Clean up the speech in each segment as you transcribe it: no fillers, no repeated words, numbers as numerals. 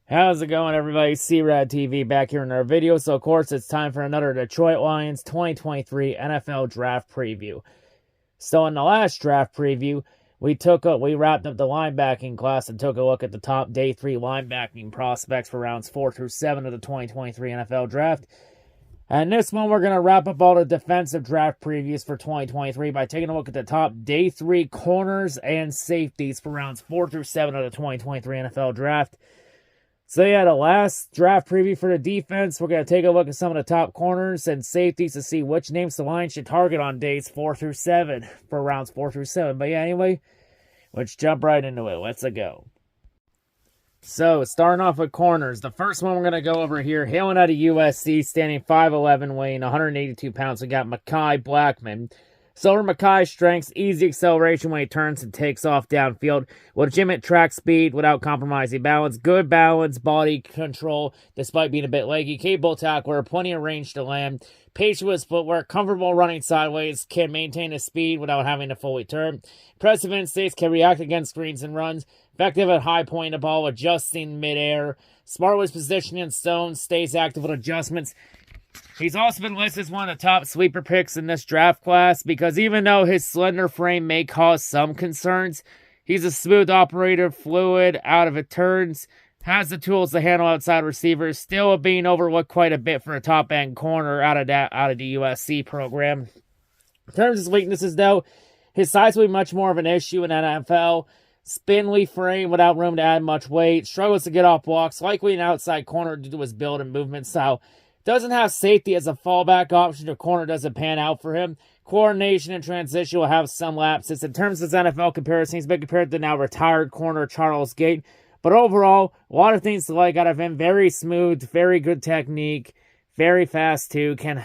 How's it going, everybody? C-RadTV back here in our video. So, of course, it's time for another Detroit Lions 2023 NFL Draft Preview. So, in the last draft preview, we wrapped up the linebacking class and took a look at the top day 3 linebacking prospects for rounds 4 through 7 of the 2023 NFL Draft. And this one, we're going to wrap up all the defensive draft previews for 2023 by taking a look at the top day 3 corners and safeties for rounds 4 through 7 of the 2023 NFL Draft. So yeah, the last draft preview for the defense, we're going to take a look at some of the top corners and safeties to see which names the Lions should target on days 4 through 7 for rounds 4 through 7. But yeah, anyway, let's jump right into it. Let's go. So, starting off with corners, the first one we're going to go over here, hailing out of USC, standing 5'11", weighing 182 pounds, we got Mekhi Blackmon. So for Mekhi's strengths, easy acceleration when he turns and takes off downfield, legitimate track speed without compromising balance, good balance, body control despite being a bit leggy, capable tackler, plenty of range to land, patient with his footwork, comfortable running sideways, can maintain his speed without having to fully turn, impressive instincts, can react against screens and runs, effective at high point of ball, adjusting midair, smart with his positioning and stones, stays active with adjustments. He's also been listed as one of the top sleeper picks in this draft class because even though his slender frame may cause some concerns, he's a smooth operator, fluid, out of it turns, has the tools to handle outside receivers, still being overlooked quite a bit for a top-end corner out of the USC program. In terms of his weaknesses, though, his size will be much more of an issue in NFL. Spindly frame without room to add much weight, struggles to get off blocks, likely an outside corner due to his build and movement style. Doesn't have safety as a fallback option if corner doesn't pan out for him. Coordination and transition will have some lapses. In terms of his NFL comparison, he's been compared to now retired corner Charles Gate. But overall, a lot of things to like out of him. Very smooth, very good technique, very fast too. Can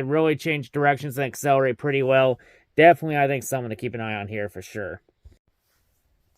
really change directions and accelerate pretty well. Definitely, I think, someone to keep an eye on here for sure.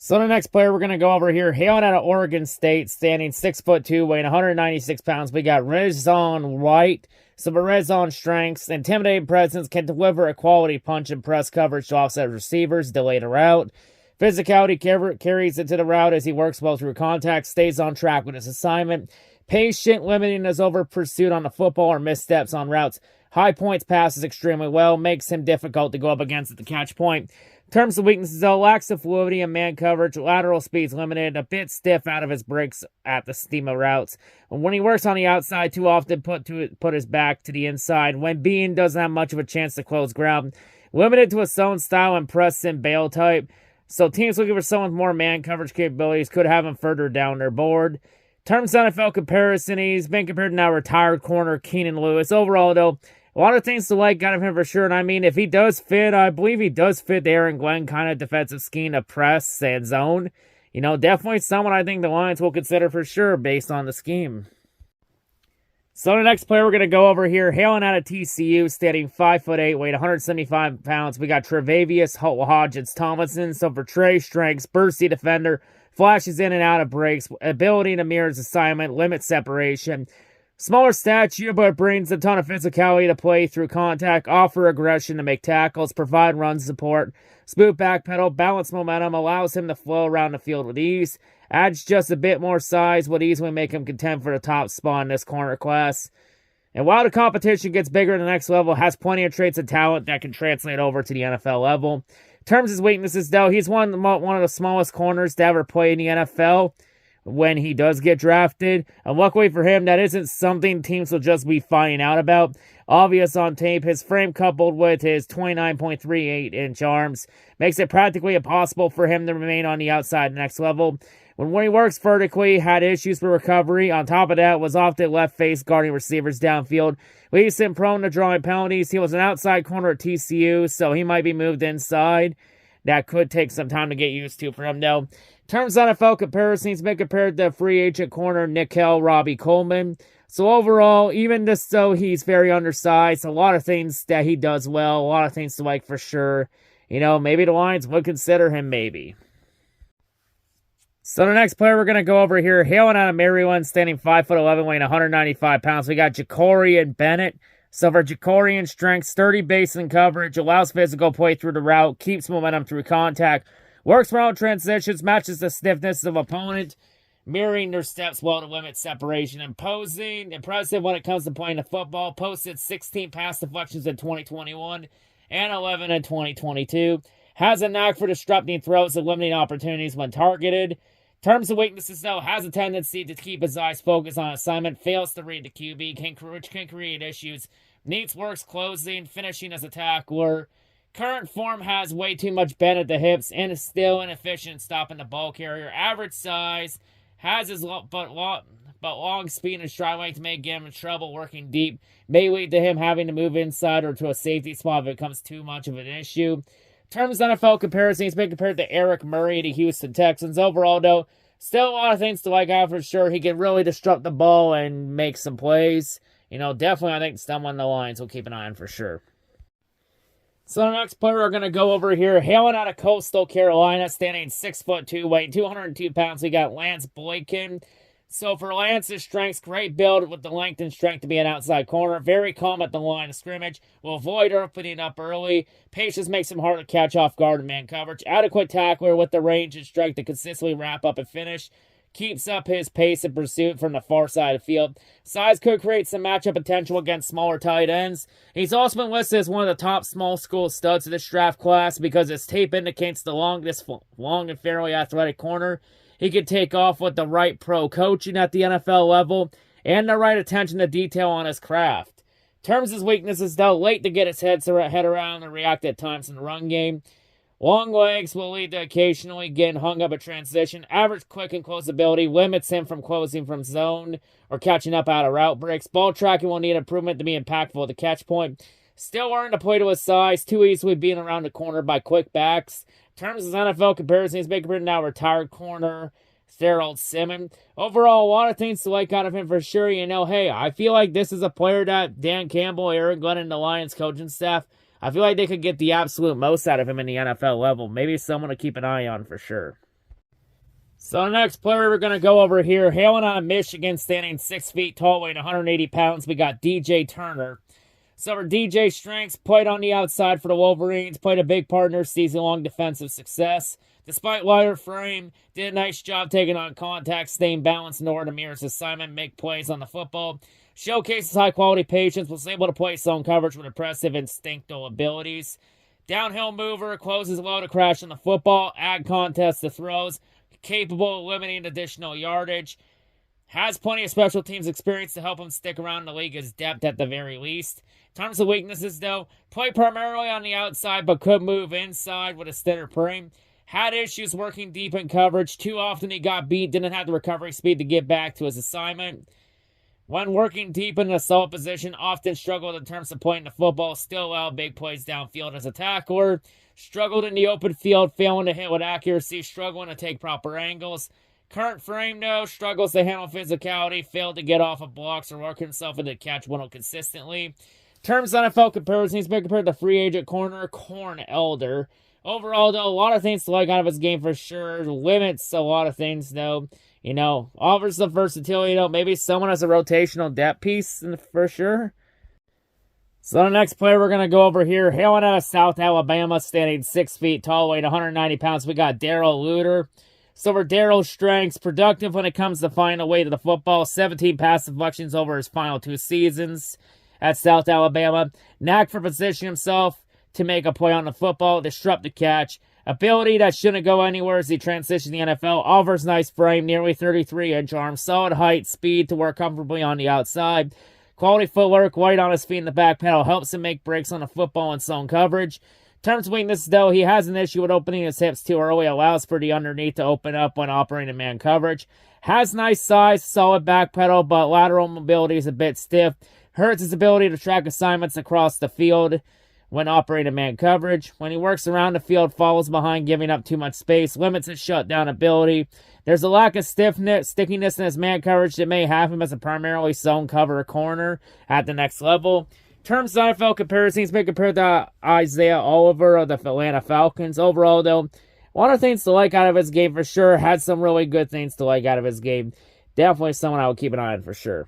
So the next player we're going to go over here, hailing out of Oregon State, standing 6'2", weighing 196 pounds. We got Rezon White. So for Rezon's strengths, intimidating presence, can deliver a quality punch and press coverage to offset receivers, delay the route. Physicality carries into the route as he works well through contact, stays on track with his assignment. Patient, limiting his over pursuit on the football or missteps on routes. High points passes extremely well, makes him difficult to go up against at the catch point. In terms of weaknesses, though, lacks of fluidity and man coverage, lateral speed's limited, a bit stiff out of his breaks at the steamer routes. And when he works on the outside, too often put his back to the inside. When being doesn't have much of a chance to close ground. Limited to a zone style and press and bail type. So teams looking for someone with more man coverage capabilities could have him further down their board. In terms of NFL comparison, he's been compared to now retired corner Keenan Lewis. Overall, though, a lot of things to like out of him for sure. And I mean, if he does fit, I believe he does fit the Aaron Glenn kind of defensive scheme of press and zone. You know, definitely someone I think the Lions will consider for sure based on the scheme. So the next player we're going to go over here, hailing out of TCU, standing 5'8", weighing 175 pounds. We got Tre'Davious Hodgins-Tomlinson. So for Trey, strengths, bursty defender, flashes in and out of breaks, ability to mirror his assignment, limit separation. Smaller stature, but brings a ton of physicality to play through contact, offer aggression to make tackles, provide run support, smooth back pedal, balance momentum, allows him to flow around the field with ease, adds just a bit more size, would easily make him contend for the top spot in this corner class. And while the competition gets bigger at the next level, has plenty of traits and talent that can translate over to the NFL level. In terms of his weaknesses, though, he's one of the smallest corners to ever play in the NFL. When he does get drafted. And luckily for him, that isn't something teams will just be finding out about. Obvious on tape, his frame coupled with his 29.38-inch arms makes it practically impossible for him to remain on the outside next level. When he works vertically, had issues for recovery. On top of that, was often left face guarding receivers downfield. Leaves him prone to drawing penalties. He was an outside corner at TCU, so he might be moved inside. That could take some time to get used to for him, though. In terms of NFL comparisons, he's been compared to free agent corner Nickel Robbie Coleman. So overall, even though he's very undersized, a lot of things that he does well, a lot of things to like for sure. You know, maybe the Lions would consider him maybe. So the next player we're going to go over here, hailing out of Maryland, standing 5'11", weighing 195 pounds. We got Jacorian Bennett. So for Jacorian strength, sturdy base and coverage, allows physical play through the route, keeps momentum through contact, works around transitions, matches the stiffness of opponent, mirroring their steps well to limit separation. Impressive when it comes to playing the football. Posted 16 pass deflections in 2021 and 11 in 2022. Has a knack for disrupting throws and limiting opportunities when targeted. Terms of weaknesses, though, has a tendency to keep his eyes focused on assignment, fails to read the QB, which can create issues. Needs works closing, finishing as a tackler. Current form has way too much bend at the hips and is still inefficient stopping the ball carrier. Average size, has his long speed and stride length may get him trouble working deep. May lead to him having to move inside or to a safety spot if it becomes too much of an issue. In terms of NFL comparison, he's been compared to Eric Murray to Houston Texans. Overall, though, still a lot of things to like out for sure. He can really disrupt the ball and make some plays. Definitely I think someone on the lines will keep an eye on for sure. So the next player we're going to go over here, hailing out of Coastal Carolina, standing 6'2", weighing 202 pounds. We got Lance Boykin. So for Lance's strengths, great build with the length and strength to be an outside corner. Very calm at the line of scrimmage. Will avoid opening up early. Patience makes him hard to catch off guard in man coverage. Adequate tackler with the range and strength to consistently wrap up and finish. Keeps up his pace in pursuit from the far side of the field. Size could create some matchup potential against smaller tight ends. He's also been listed as one of the top small school studs of this draft class because his tape indicates the long and fairly athletic corner. He could take off with the right pro coaching at the NFL level and the right attention to detail on his craft. Terms his weaknesses, though, late to get his head around and react at times in the run game. Long legs will lead to occasionally getting hung up at transition. Average quick and close ability limits him from closing from zone or catching up out of route breaks. Ball tracking will need improvement to be impactful at the catch point. Still learning to play to his size, too easily being around the corner by quick backs. In terms of NFL comparison, he's been compared to now retired corner Gerald Simmons. Overall, a lot of things to like out of him for sure. Hey, I feel like this is a player that Dan Campbell, Aaron Glenn, and the Lions coaching staff, I feel like they could get the absolute most out of him in the NFL level. Maybe someone to keep an eye on for sure. So the next player we're going to go over here, hailing out of Michigan, standing 6 feet tall, weighing 180 pounds, we got DJ Turner. So for DJ's strengths, played on the outside for the Wolverines, played a big part in their season-long defensive success. Despite lighter frame, did a nice job taking on contact, staying balanced in order to mirror his assignment, make plays on the football. Showcases high-quality patience, was able to play zone coverage with impressive instinctual abilities. Downhill mover, closes low to crash on the football, add contest to throws, capable of limiting additional yardage. Has plenty of special teams experience to help him stick around in the league as depth at the very least. In terms of weaknesses, though, play primarily on the outside but could move inside with a steadier frame. Had issues working deep in coverage. Too often he got beat, didn't have the recovery speed to get back to his assignment. When working deep in the assault position, often struggled in terms of playing the football. Still allowed big plays downfield as a tackler. Struggled in the open field, failing to hit with accuracy, struggling to take proper angles. Current frame, though, struggles to handle physicality, failed to get off of blocks or work himself into catch window consistently. In terms of NFL comparison, he's been compared to free agent corner Corn Elder. Overall, though, a lot of things to like out of his game for sure. Limits a lot of things, though. Offers the versatility, maybe someone as a rotational depth piece for sure. So the next player we're going to go over here, hailing out of South Alabama, standing 6 feet tall, weighing 190 pounds, we got Darrell Luter. So for Darrell's strengths, productive when it comes to finding a way to the football, 17 pass deflections over his final 2 seasons at South Alabama. Knack for positioning himself to make a play on the football, disrupt the catch. Ability that shouldn't go anywhere as he transitions to the NFL. Offers nice frame, nearly 33-inch arm. Solid height, speed to work comfortably on the outside. Quality footwork, light on his feet in the back pedal. Helps him make breaks on the football and zone coverage. In terms of weaknesses, though, he has an issue with opening his hips too early. Allows for the underneath to open up when operating man coverage. Has nice size, solid back pedal, but lateral mobility is a bit stiff. Hurts his ability to track assignments across the field when operating man coverage. When he works around the field, falls behind, giving up too much space, limits his shutdown ability. There's a lack of stickiness in his man coverage that may have him as a primarily zone cover corner at the next level. In terms of NFL comparison, he's been compared to Isaiah Oliver of the Atlanta Falcons. Overall, though, a lot of things to like out of his game for sure. Had some really good things to like out of his game. Definitely someone I would keep an eye on for sure.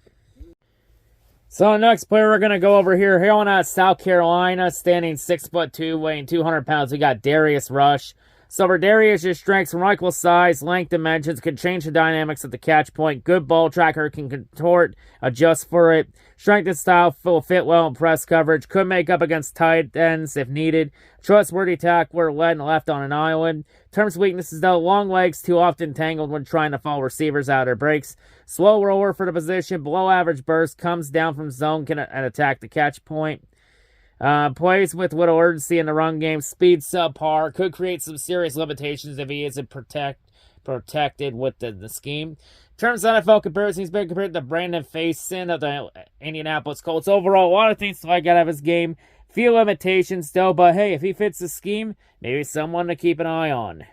So the next player we're going to go over here, hailing out of South Carolina, standing 6'2", weighing 200 pounds. We got Darius Rush. So for Darius' strengths from equal size, length, dimensions, can change the dynamics of the catch point. Good ball tracker, can contort, adjust for it. Strength and style will fit well in press coverage. Could make up against tight ends if needed. Trustworthy tackler, led and left on an island. Terms of weaknesses though, long legs, too often tangled when trying to follow receivers out of their breaks. Slow roller for the position, below average burst, comes down from zone and attack the catch point. Plays with little urgency in the run game, speed subpar, could create some serious limitations if he isn't protected with the scheme. In terms of NFL comparison, he's been compared to Brandon Facyson of the Indianapolis Colts. Overall, a lot of things to like out of his game. Few limitations though, but hey, if he fits the scheme, maybe someone to keep an eye on.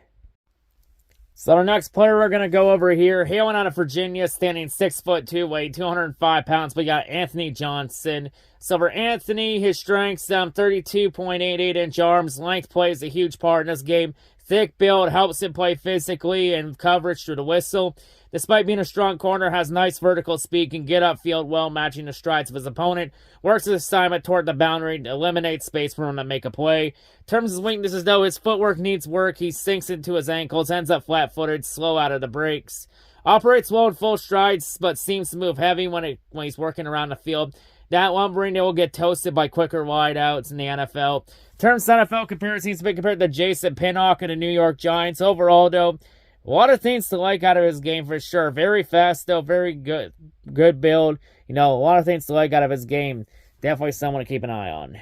So our next player we're going to go over here, hailing out of Virginia, standing 6'2", weighing 205 pounds. We got Anthony Johnson. So for Anthony, his strengths, 32.88-inch arms. Length plays a huge part in this game. Thick build helps him play physically and coverage through the whistle. Despite being a strong corner, has nice vertical speed, can get upfield well, matching the strides of his opponent. Works his assignment toward the boundary, eliminates space for him to make a play. In terms of his weaknesses, though, his footwork needs work. He sinks into his ankles, ends up flat-footed, slow out of the breaks. Operates well in full strides, but seems to move heavy when he's working around the field. That lumbering, will get toasted by quicker wideouts in the NFL. In terms of NFL comparison, he's been compared to Jason Pinnock of the New York Giants. Overall, though, a lot of things to like out of his game for sure. Very fast, though. Very good build. A lot of things to like out of his game. Definitely someone to keep an eye on.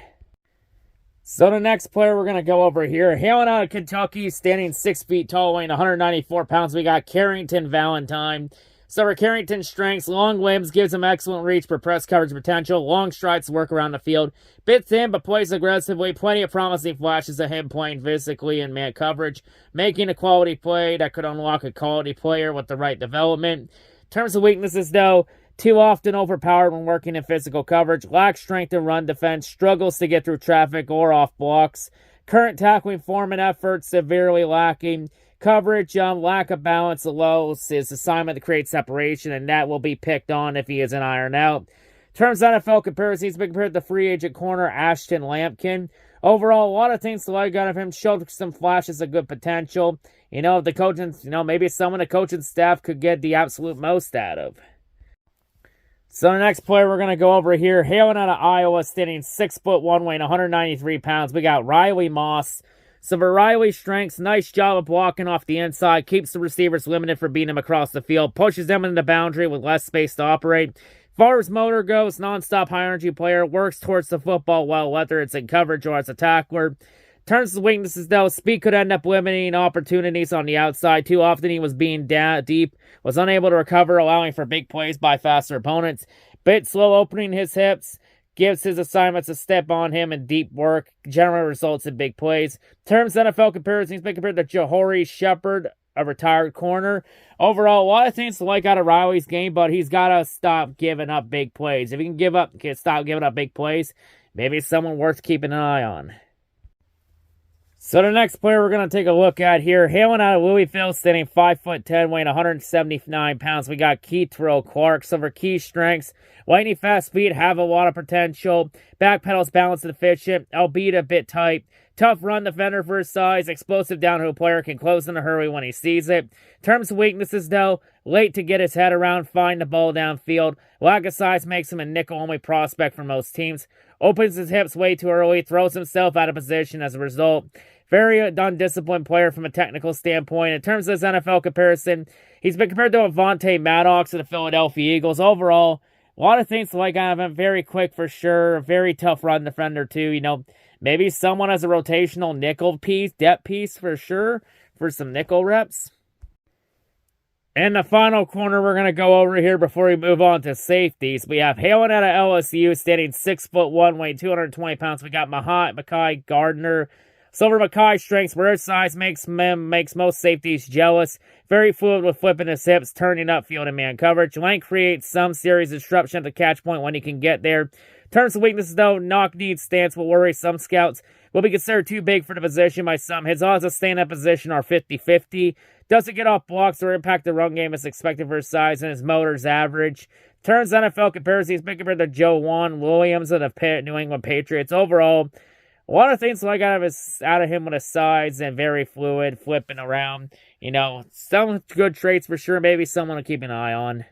So the next player we're going to go over here, hailing out of Kentucky, standing 6 feet tall, weighing 194 pounds, we got Carrington Valentine. So for Carrington's strengths, long limbs, gives him excellent reach for press coverage potential, long strides to work around the field, bit thin but plays aggressively, plenty of promising flashes of him playing physically in man coverage, making a quality play that could unlock a quality player with the right development. In terms of weaknesses though, too often overpowered when working in physical coverage, lacks strength in run defense, struggles to get through traffic or off blocks, current tackling form and effort severely lacking. Coverage, lack of balance allows his assignment to create separation, and that will be picked on if he isn't ironed out. In terms of NFL comparison, he's been compared to free agent corner Ashton Lampkin. Overall, a lot of things to like out of him. Showed some flashes of good potential. The coaching, maybe someone the coaching staff could get the absolute most out of. So the next player we're going to go over here, hailing out of Iowa, standing 6'1", weighing 193 pounds. We got Riley Moss. So for Riley's strengths, nice job of blocking off the inside, keeps the receivers limited from beating him across the field, pushes them into the boundary with less space to operate. As far as motor goes, non-stop high-energy player, works towards the football well, whether it's in coverage or as a tackler. Turns to weaknesses, though, speed could end up limiting opportunities on the outside. Too often he was being deep, was unable to recover, allowing for big plays by faster opponents. Bit slow opening his hips. Gives his assignments a step on him and deep work. Generally results in big plays. In terms of NFL comparison, he's been compared to Jahori Shepard, a retired corner. Overall, a lot of things to like out of Riley's game, but he's got to stop giving up big plays. If he can stop giving up big plays, maybe it's someone worth keeping an eye on. So the next player we're going to take a look at here, hailing out of Louisville, standing 5'10", weighing 179 pounds. We got Keithrow Clark. So for key strengths, lightning fast feet, have a lot of potential. Back pedals balanced and efficient, albeit a bit tight. Tough run defender for his size. Explosive downhill player, can close in a hurry when he sees it. In terms of weaknesses though, late to get his head around, find the ball downfield. Lack of size makes him a nickel-only prospect for most teams. Opens his hips way too early, throws himself out of position as a result. Very undisciplined player from a technical standpoint. In terms of his NFL comparison, he's been compared to Avonte Maddox of the Philadelphia Eagles. Overall, a lot of things to like out of him. Very quick for sure. Very tough run defender too. Maybe someone as a rotational nickel piece, depth piece for sure, for some nickel reps. And the final corner we're going to go over here before we move on to safeties. We have hailing out of LSU, standing 6'1", weighing 220 pounds. We got Mekhi Gardner. Silver Mekhi's strengths, where his size makes most safeties jealous. Very fluid with flipping his hips, turning upfield and man coverage. Length creates some serious disruption at the catch point when he can get there. Terms of weaknesses, though, knock-kneed stance will worry some scouts. Will be considered too big for the position by some. His odds of staying in that position are 50-50. Doesn't get off blocks or impact the run game as expected for his size, and his motor's average. Turns NFL comparison, he's been compared to Joe Williams of the New England Patriots. Overall, A lot of things like out of him with his sides and very fluid, flipping around. Some good traits for sure. Maybe someone to keep an eye on.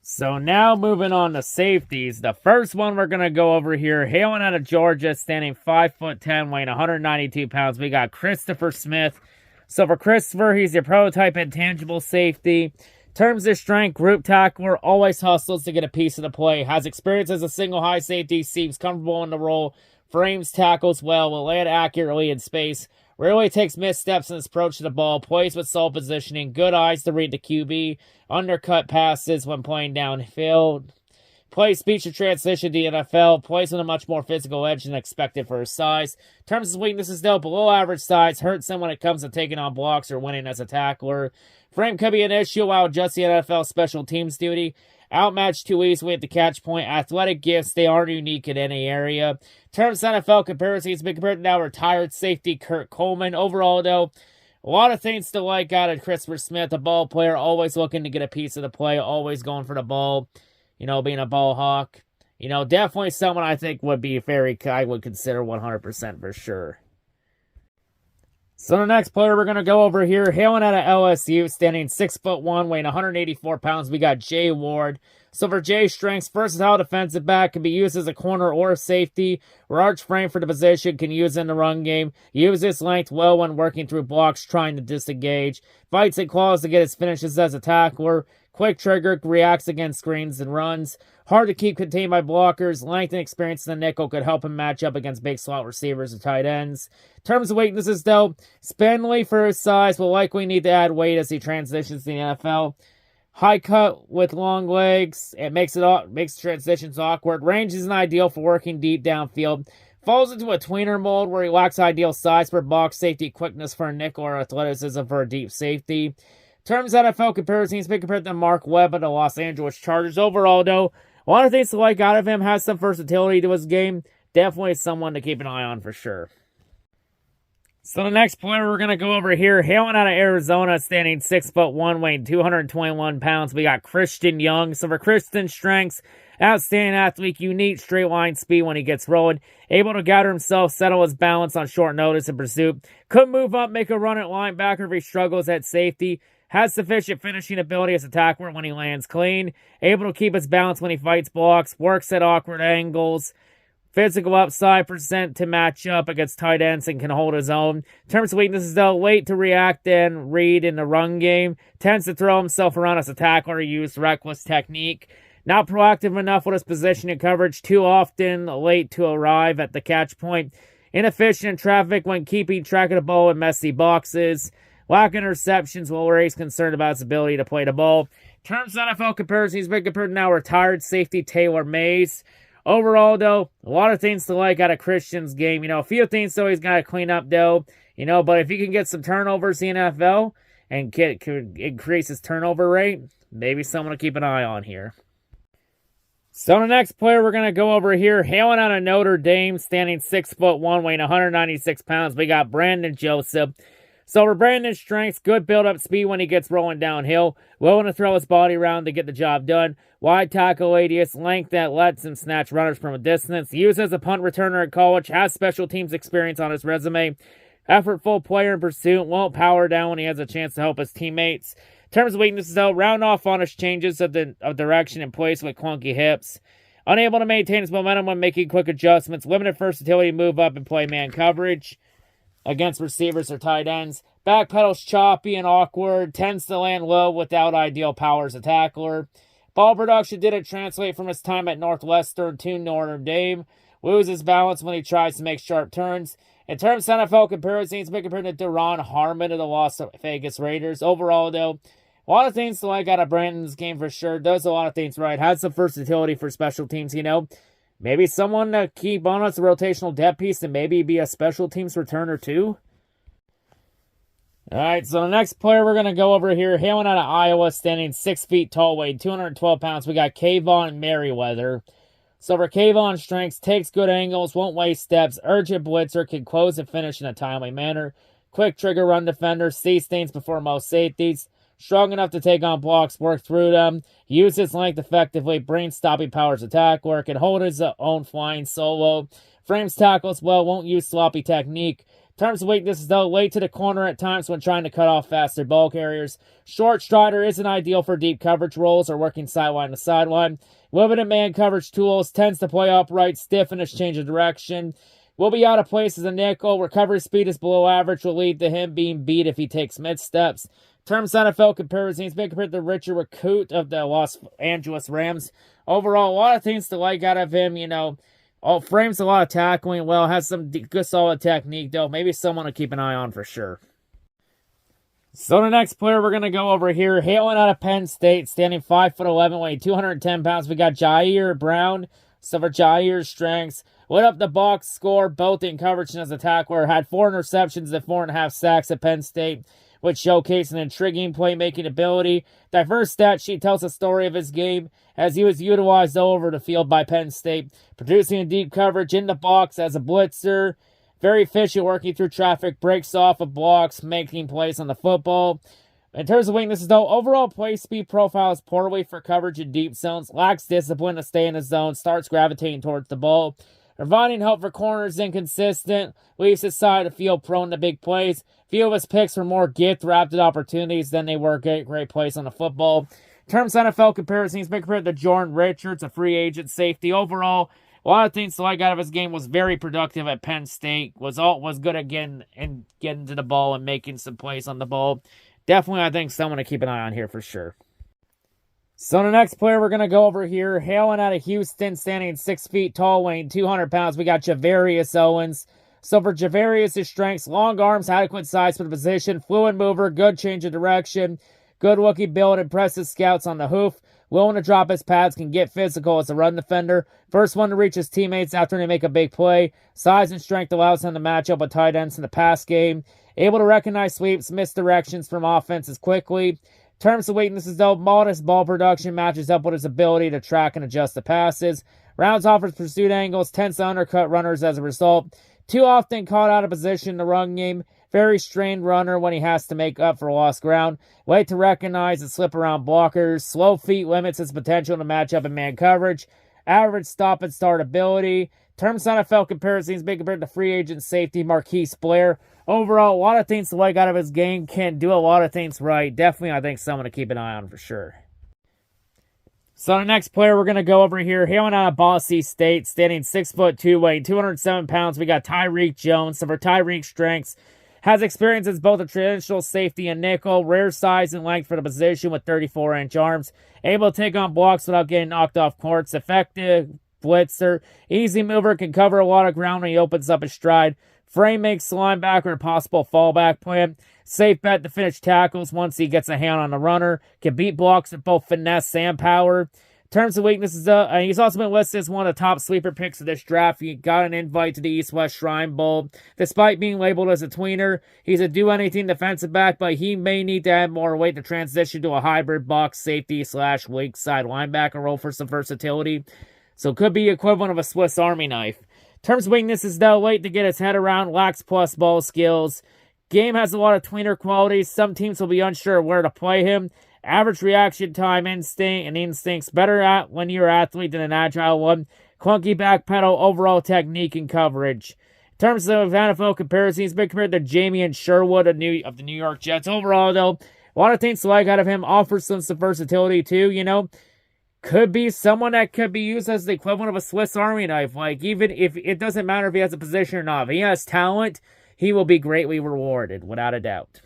So now moving on to safeties. The first one we're going to go over here, hailing out of Georgia, standing 5'10", weighing 192 pounds. We got Christopher Smith. So for Christopher, he's your prototype intangible safety. Terms of strength, group tackler, always hustles to get a piece of the play. Has experience as a single high safety, seems comfortable in the role. Frames tackles well, will land accurately in space. Rarely takes missteps in his approach to the ball. Plays with solid positioning. Good eyes to read the QB. Undercut passes when playing downfield. Plays speech and transition to the NFL. Plays with a much more physical edge than expected for his size. Terms of weaknesses, though, below average size. Hurts him when it comes to taking on blocks or winning as a tackler. Frame could be an issue while adjusting NFL special teams duty. Outmatched too easily at the catch point. Athletic gifts, they aren't unique in any area. Terms of NFL comparison, he's been compared to now retired safety Kurt Coleman. Overall, though, a lot of things to like out of Christopher Smith, a ball player, always looking to get a piece of the play, always going for the ball, being a ball hawk. Definitely someone I think would be I would consider 100% for sure. So the next player we're going to go over here, hailing out of LSU, standing 6'1", weighing 184 pounds, we got Jay Ward. So for Jay's strengths, versatile defensive back, can be used as a corner or a safety. Large frame for the position, can use in the run game. Use his length well when working through blocks, trying to disengage. Fights and claws to get his finishes as a tackler. Quick trigger, reacts against screens and runs. Hard to keep contained by blockers. Length and experience in the nickel could help him match up against big slot receivers or tight ends. In terms of weaknesses, though, spindly for his size, will likely need to add weight as he transitions to the NFL. High cut with long legs. It makes transitions awkward. Range isn't ideal for working deep downfield. Falls into a tweener mold where he lacks ideal size for box safety, quickness for a nickel, or athleticism for a deep safety. Terms of NFL comparison, he's been compared to Mark Webb of the Los Angeles Chargers. Overall, though, a lot of things to like out of him. Has some versatility to his game. Definitely someone to keep an eye on for sure. So the next player we're going to go over here, hailing out of Arizona, standing 6'1", weighing 221 pounds. We got Christian Young. So for Christian's strengths, outstanding athlete, unique straight line speed when he gets rolling. Able to gather himself, settle his balance on short notice in pursuit. Could move up, make a run at linebacker if he struggles at safety. Has sufficient finishing ability as a tackler when he lands clean. Able to keep his balance when he fights blocks. Works at awkward angles. Physical upside percent to match up against tight ends and can hold his own. In terms of weaknesses, though, late to react and read in the run game. Tends to throw himself around as a tackler, use reckless technique. Not proactive enough with his position and coverage. Too often late to arrive at the catch point. Inefficient in traffic when keeping track of the ball in messy boxes. Lack interceptions where he's concerned about his ability to play the ball. In terms of NFL comparison, he's been compared to now retired safety Taylor Mays. Overall, though, a lot of things to like out of Christian's game. A few things, though, he's got to clean up, though. But if he can get some turnovers in the NFL and could increase his turnover rate, maybe someone to keep an eye on here. So the next player we're going to go over here, hailing out of Notre Dame, standing 6'1", weighing 196 pounds, we got Brandon Joseph. So for Brandon's strengths, good build-up speed when he gets rolling downhill. Willing to throw his body around to get the job done. Wide tackle radius, length that lets him snatch runners from a distance. Used as a punt returner at college. Has special teams experience on his resume. Effortful player in pursuit. Won't power down when he has a chance to help his teammates. In terms of weaknesses, though, round off on his changes of direction in place with clunky hips. Unable to maintain his momentum when making quick adjustments. Limited versatility to move up and play man coverage against receivers or tight ends. Backpedals choppy and awkward. Tends to land low without ideal power as a tackler. Ball production didn't translate from his time at Northwestern to Notre Dame. Loses balance when he tries to make sharp turns. In terms of NFL comparison, he's been compared to Deron Harmon of the Las Vegas Raiders. Overall, though, a lot of things to like out of Brandon's game for sure. Does a lot of things right. Has some versatility for special teams, Maybe someone to keep on as a rotational depth piece and maybe be a special teams returner too. All right, so the next player we're going to go over here, hailing out of Iowa, standing 6 feet tall, weighing 212 pounds. We got Kayvon Merriweather. So for Kayvon's strengths, takes good angles, won't waste steps, urgent blitzer, can close and finish in a timely manner. Quick trigger run defender, sees things before most safeties. strong enough to take on blocks, work through them, use his length effectively, brain stopping powers attack work, and hold his own flying solo. Frames tackles well, won't use sloppy technique. Terms of weaknesses, though, late to the corner at times when trying to cut off faster ball carriers. Short strider isn't ideal for deep coverage roles or working sideline to sideline. Limited man coverage tools, tends to play upright, stiff in his change of direction. Will be out of place as a nickel. Recovery speed is below average, will lead to him being beat if he takes missteps. Terms NFL comparison, he's been compared to Richard Rakout of the Los Angeles Rams. Overall, a lot of things to like out of him, frames a lot of tackling well, has some good solid technique, though. Maybe someone to keep an eye on for sure. So the next player we're going to go over here, hailing out of Penn State, standing 5'11", weighing 210 pounds. We got Jair Brown. So for Jair's strengths, lit up the box score, both in coverage and as a tackler. Had 4 interceptions and 4.5 sacks at Penn State, which showcased an intriguing playmaking ability. Diverse stat sheet tells a story of his game as he was utilized all over the field by Penn State, producing a deep coverage in the box as a blitzer. Very efficient working through traffic, breaks off of blocks, making plays on the football. In terms of weaknesses, though, overall play speed profile is poorly for coverage in deep zones, lacks discipline to stay in the zone, starts gravitating towards the ball. Providing help for corners inconsistent, leaves his side of the field prone to big plays. Few of his picks were more gift-wrapped opportunities than they were great plays on the football. In terms of NFL comparison, he's been compared to Jordan Richards, a free agent safety. Overall, a lot of things to like out of his game. Was very productive at Penn State. Was good at getting to the ball and making some plays on the ball. Definitely, I think, someone to keep an eye on here for sure. So the next player we're going to go over here, hailing out of Houston, standing 6 feet tall, weighing 200 pounds, we got Javarius Owens. So for Javarius' strengths, long arms, adequate size for the position, fluid mover, good change of direction, good looking build, impressive scouts on the hoof, willing to drop his pads, can get physical as a run defender, first one to reach his teammates after they make a big play, size and strength allows him to match up with tight ends in the pass game, able to recognize sweeps, misdirections from offenses quickly. Terms of weaknesses, though, modest ball production matches up with his ability to track and adjust the passes. Rounds off his pursuit angles, tends to undercut runners as a result. Too often caught out of position in the run game. Very strained runner when he has to make up for lost ground. Late to recognize and slip around blockers. Slow feet limits his potential to match up in man coverage. Average stop and start ability. Terms of NFL comparisons being compared to free agent safety Marquise Blair. Overall, a lot of things to like out of his game. Can do a lot of things right. Definitely, I think, someone to keep an eye on for sure. So the next player we're going to go over here, hailing out of Boise State, standing 6'2", weighing 207 pounds. We got Tyreek Jones. So for Tyreek's strengths, has experience as both a traditional safety and nickel, rare size and length for the position with 34-inch arms, able to take on blocks without getting knocked off courts, effective blitzer, easy mover, can cover a lot of ground when he opens up his stride. Frame makes the linebacker a possible fallback plan. Safe bet to finish tackles once he gets a hand on the runner. Can beat blocks with both finesse and power. In terms of weaknesses, he's also been listed as one of the top sleeper picks of this draft. He got an invite to the East-West Shrine Bowl. Despite being labeled as a tweener, he's a do-anything defensive back, but he may need to add more weight to transition to a hybrid box safety / weak side linebacker role for some versatility. So could be equivalent of a Swiss Army knife. In terms of weaknesses, though, late to get his head around, lacks plus ball skills. Game has a lot of tweener qualities. Some teams will be unsure where to play him. Average reaction time, instincts better at when you're an athlete than an agile one. Clunky back pedal, overall technique and coverage. In terms of NFL comparison, he's been compared to Jamie Sherwood of the New York Jets. Overall, though, a lot of things to like out of him. Offers some versatility, too, Could be someone that could be used as the equivalent of a Swiss Army knife. Like, even if it doesn't matter if he has a position or not. If he has talent, he will be greatly rewarded, without a doubt.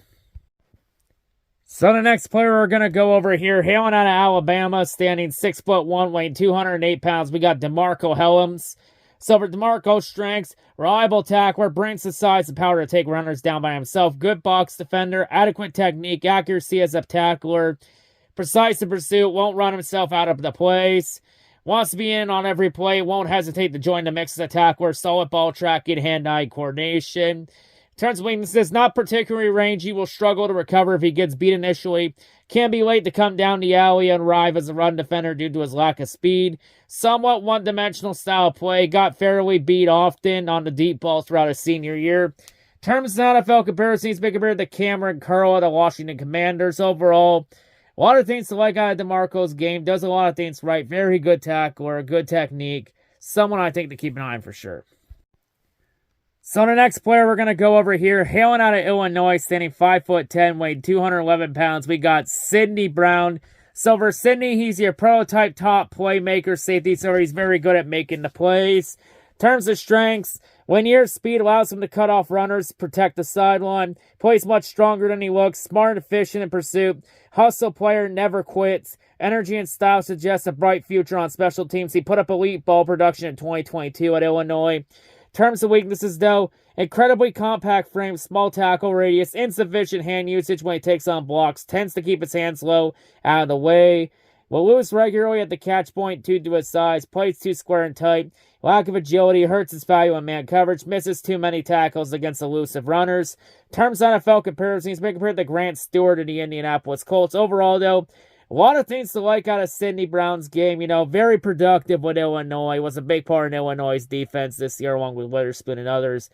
So the next player we're going to go over here, hailing out of Alabama, standing 6'1", weighing 208 pounds, we got DeMarco Helms. So for DeMarco's strengths, reliable tackler, brings the size and power to take runners down by himself, good box defender, adequate technique, accuracy as a tackler, precise in pursuit, won't run himself out of the plays, wants to be in on every play, won't hesitate to join the mix as a tackler, solid ball tracking, hand-eye coordination. In terms of weaknesses, not particularly rangy, will struggle to recover if he gets beat initially, can be late to come down the alley and arrive as a run defender due to his lack of speed, somewhat one-dimensional style of play, got fairly beat often on the deep ball throughout his senior year. terms of NFL comparisons, he's been compared to Cameron Curl of the Washington Commanders. Overall, a lot of things to like out of DeMarco's game. Does a lot of things right. Very good tackler, good technique. Someone I think to keep an eye on for sure. So the next player we're going to go over here, hailing out of Illinois, standing 5'10", weighing 211 pounds. We got Sidney Brown. So for Sidney, he's your prototype top playmaker safety, so he's very good at making the plays. In terms of strengths, linear speed allows him to cut off runners, protect the sideline. Plays much stronger than he looks, smart and efficient in pursuit. Hustle player, never quits. Energy and style suggests a bright future on special teams. He put up elite ball production in 2022 at Illinois. Terms of weaknesses, though, incredibly compact frame, small tackle radius, insufficient hand usage when he takes on blocks, tends to keep his hands low, out of the way, will lose regularly at the catch point due to his size, plays too square and tight, lack of agility, hurts his value in man coverage, misses too many tackles against elusive runners. Terms of NFL comparisons, he's been compared to Grant Stewart of the Indianapolis Colts. Overall, though, a lot of things to like out of Sidney Brown's game. You know, very productive with Illinois. Was a big part in Illinois' defense this year, along with Witherspoon and others.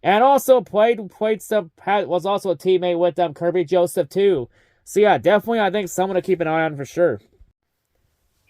And also was also a teammate with them, Kirby Joseph, too. So, yeah, definitely, I think someone to keep an eye on for sure.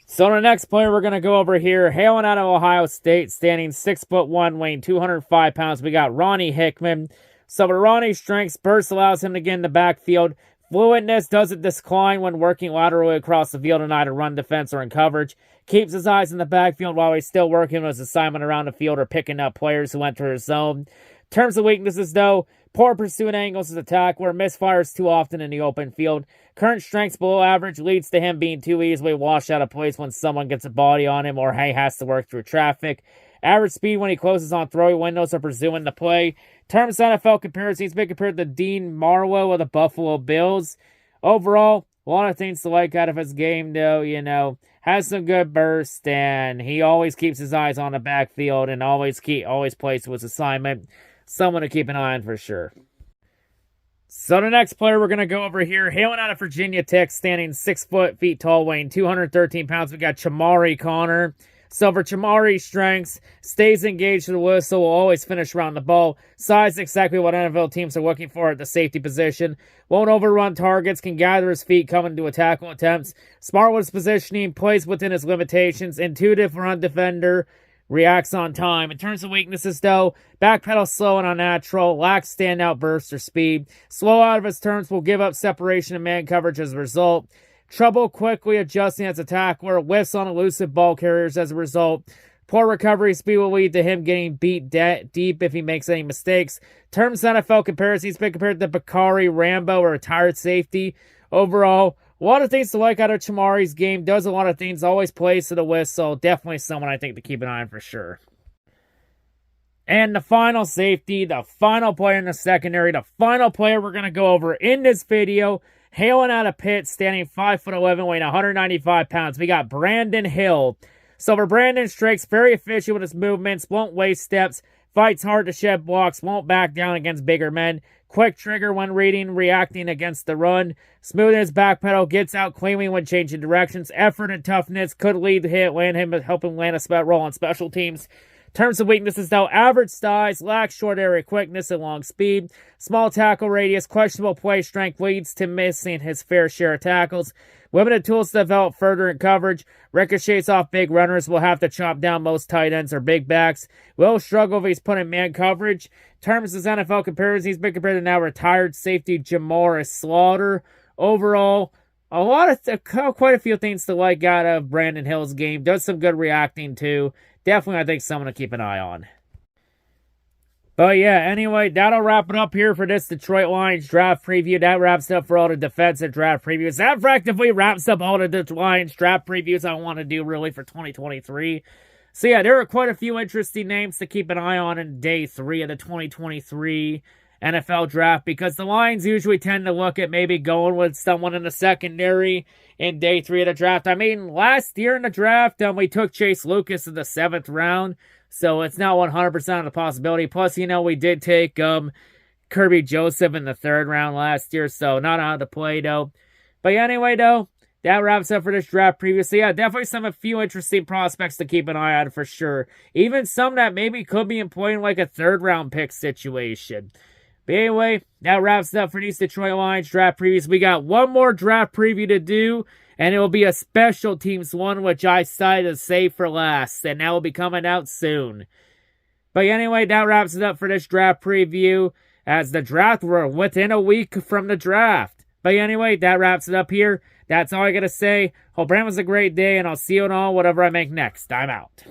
So, the next player we're going to go over here, hailing out of Ohio State, standing 6'1", weighing 205 pounds. We got Ronnie Hickman. So, with Ronnie's strengths, burst allows him to get in the backfield. Fluidness doesn't decline when working laterally across the field in either run defense or in coverage. Keeps his eyes in the backfield while he's still working on his assignment around the field or picking up players who enter his zone. In terms of weaknesses, though, poor pursuit angles as a tackler, misfires too often in the open field. Current strengths below average leads to him being too easily washed out of place when someone gets a body on him or he has to work through traffic. Average speed when he closes on throwing windows or pursuing the play. Terms of NFL comparisons, he's been compared to Dean Marlowe of the Buffalo Bills. Overall, a lot of things to like out of his game, though, you know. Has some good burst, and he always keeps his eyes on the backfield and always plays to his assignment. Someone to keep an eye on for sure. So the next player we're going to go over here, hailing out of Virginia Tech, standing 6 feet tall, weighing 213 pounds. We got Chamari Connor. So for Chamari's strengths, stays engaged to the whistle, will always finish around the ball. Size exactly what NFL teams are looking for at the safety position. Won't overrun targets, can gather his feet coming to a tackle attempts. Smart with his positioning, plays within his limitations. Intuitive run defender, reacts on time. In terms of weaknesses, though, backpedal slow and unnatural, lacks standout burst or speed. Slow out of his turns, will give up separation and man coverage as a result. Trouble quickly adjusting as a tackler, whiffs on elusive ball carriers as a result. Poor recovery speed will lead to him getting beat deep if he makes any mistakes. Terms of NFL comparisons, he's been compared to Bakari Rambo, a retired safety. Overall, a lot of things to like out of Chamari's game. Does a lot of things, always plays to the whistle. Definitely someone I think to keep an eye on for sure. And the final safety, the final player in the secondary, the final player we're going to go over in this video, hailing out of Pitt, standing 5'11", weighing 195 pounds. We got Brandon Hill. So for Brandon strikes, very efficient with his movements, won't waste steps, fights hard to shed blocks, won't back down against bigger men. Quick trigger when reacting against the run. Smooth in his back pedal, gets out cleanly when changing directions. Effort and toughness could lead to help him land a spot role on special teams. Terms of weaknesses, though, average size, lacks short area quickness and long speed, small tackle radius, questionable play strength leads to missing his fair share of tackles, limited tools to develop further in coverage, ricochets off big runners, will have to chop down most tight ends or big backs, will struggle if he's put in man coverage. Terms of NFL comparisons, he's been compared to now retired safety Jamorris Slaughter. Overall, quite a few things to like out of Brandon Hill's game. Does some good reacting too. Definitely, I think, someone to keep an eye on. But yeah, anyway, that'll wrap it up here for this Detroit Lions draft preview. That wraps up for all the defensive draft previews. That effectively wraps up all the Lions draft previews I want to do really for 2023. So yeah, there are quite a few interesting names to keep an eye on in day 3 of the 2023 NFL draft, because the Lions usually tend to look at maybe going with someone in the secondary in day 3 of the draft. I mean, last year in the draft, we took Chase Lucas in the 7th round, so it's not 100% of the possibility. Plus, you know, we did take Kirby Joseph in the 3rd round last year, so not out of the play, though. But yeah, anyway, though, that wraps up for this draft preview. So yeah, definitely a few interesting prospects to keep an eye on for sure. Even some that maybe could be employing like a 3rd round pick situation. But anyway, that wraps it up for these Detroit Lions draft previews. We got one more draft preview to do, and it will be a special teams one, which I decided to save for last, and that will be coming out soon. But anyway, that wraps it up for this draft preview, as the draft, we're within a week from the draft. But anyway, that wraps it up here. That's all I gotta say. Hope everyone has a great day, and I'll see you on all whatever I make next. I'm out.